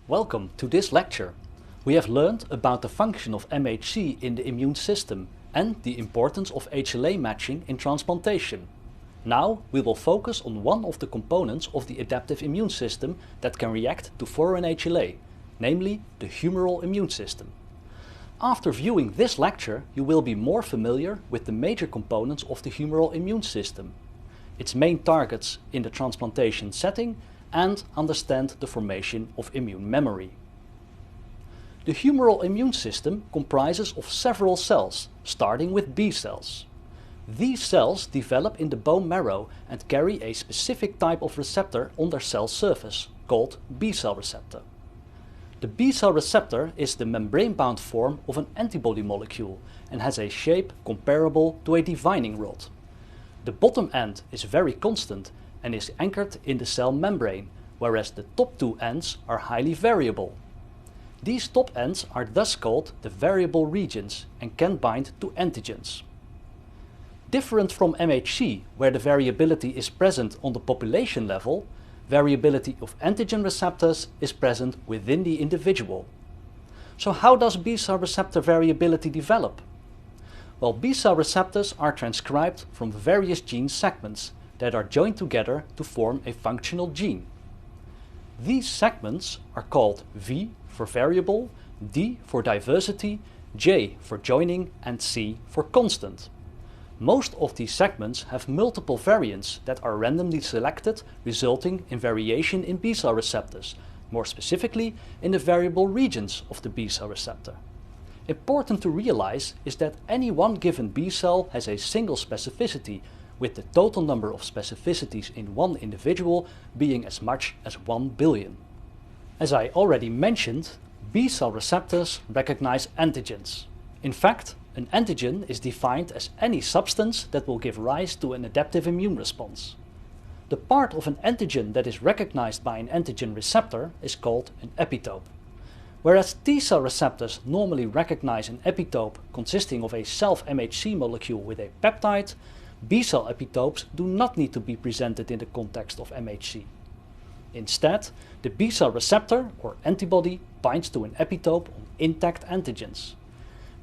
Welcome to this lecture. We have learned about the function of MHC in the immune system and the importance of HLA matching in transplantation. Now we will focus on one of the components of the adaptive immune system that can react to foreign HLA, namely the humoral immune system. After viewing this lecture, you will be more familiar with the major components of the humoral immune system, its main targets in the transplantation setting, and understand the formation of immune memory. The humoral immune system comprises of several cells, starting with B cells. These cells develop in the bone marrow and carry a specific type of receptor on their cell surface, called B cell receptor. The B cell receptor is the membrane-bound form of an antibody molecule and has a shape comparable to a divining rod. The bottom end is very constant and is anchored in the cell membrane, whereas the top two ends are highly variable. These top ends are thus called the variable regions and can bind to antigens. Different from MHC, where the variability is present on the population level, variability of antigen receptors is present within the individual. So how does B cell receptor variability develop? Well, B cell receptors are transcribed from various gene segments that are joined together to form a functional gene. These segments are called V for variable, D for diversity, J for joining, and C for constant. Most of these segments have multiple variants that are randomly selected, resulting in variation in B cell receptors, more specifically in the variable regions of the B cell receptor. Important to realize is that any one given B cell has a single specificity, with the total number of specificities in one individual being as much as 1 billion. As I already mentioned, B cell receptors recognize antigens. In fact, an antigen is defined as any substance that will give rise to an adaptive immune response. The part of an antigen that is recognized by an antigen receptor is called an epitope. Whereas T cell receptors normally recognize an epitope consisting of a self-MHC molecule with a peptide, B cell epitopes do not need to be presented in the context of MHC. Instead, the B cell receptor or antibody binds to an epitope on intact antigens.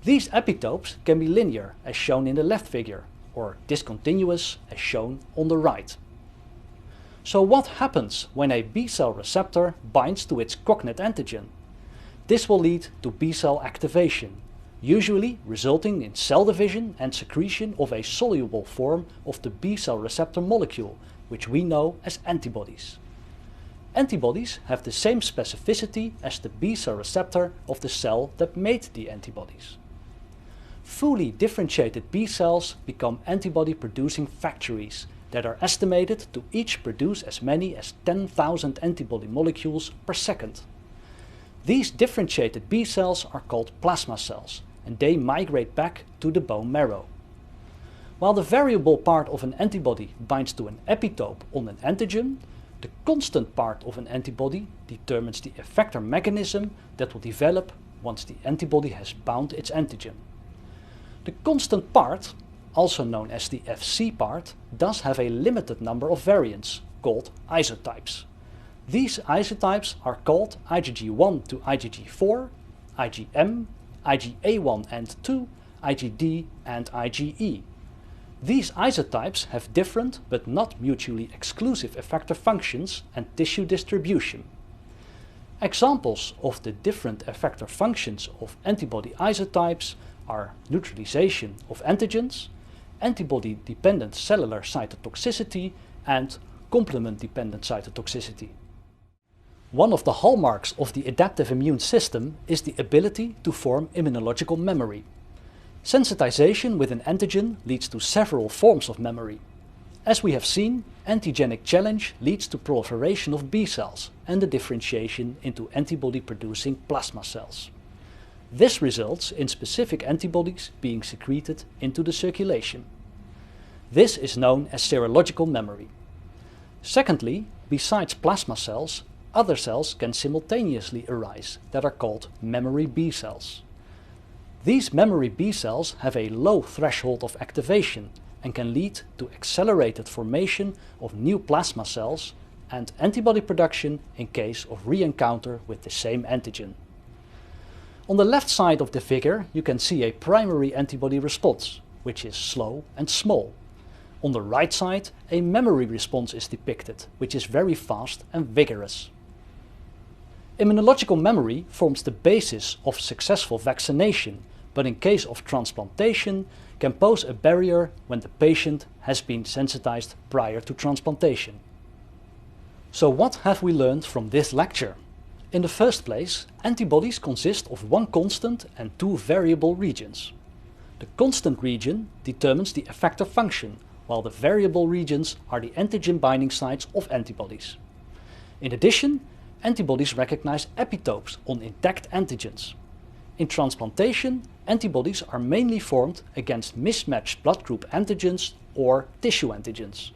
These epitopes can be linear, as shown in the left figure, or discontinuous, as shown on the right. So what happens when a B cell receptor binds to its cognate antigen? This will lead to B cell activation, usually resulting in cell division and secretion of a soluble form of the B cell receptor molecule, which we know as antibodies. Antibodies have the same specificity as the B cell receptor of the cell that made the antibodies. Fully differentiated B cells become antibody-producing factories that are estimated to each produce as many as 10,000 antibody molecules per second. These differentiated B cells are called plasma cells, and they migrate back to the bone marrow. While the variable part of an antibody binds to an epitope on an antigen, the constant part of an antibody determines the effector mechanism that will develop once the antibody has bound its antigen. The constant part, also known as the Fc part, does have a limited number of variants, called isotypes. These isotypes are called IgG1 to IgG4, IgM, IgA1 and 2, IgD and IgE. These isotypes have different but not mutually exclusive effector functions and tissue distribution. Examples of the different effector functions of antibody isotypes are neutralization of antigens, antibody-dependent cellular cytotoxicity, and complement-dependent cytotoxicity. One of the hallmarks of the adaptive immune system is the ability to form immunological memory. Sensitization with an antigen leads to several forms of memory. As we have seen, antigenic challenge leads to proliferation of B cells and the differentiation into antibody-producing plasma cells. This results in specific antibodies being secreted into the circulation. This is known as serological memory. Secondly, besides plasma cells, other cells can simultaneously arise that are called memory B cells. These memory B cells have a low threshold of activation and can lead to accelerated formation of new plasma cells and antibody production in case of re-encounter with the same antigen. On the left side of the figure you can see a primary antibody response, which is slow and small. On the right side, a memory response is depicted, which is very fast and vigorous. Immunological memory forms the basis of successful vaccination, but in case of transplantation can pose a barrier when the patient has been sensitized prior to transplantation. So what have we learned from this lecture? In the first place, antibodies consist of one constant and two variable regions. The constant region determines the effector function, while the variable regions are the antigen binding sites of antibodies. In addition, antibodies recognize epitopes on intact antigens. In transplantation, antibodies are mainly formed against mismatched blood group antigens or tissue antigens.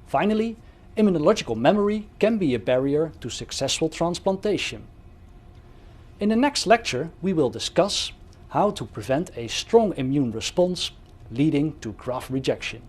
Finally, immunological memory can be a barrier to successful transplantation. In the next lecture, we will discuss how to prevent a strong immune response leading to graft rejection.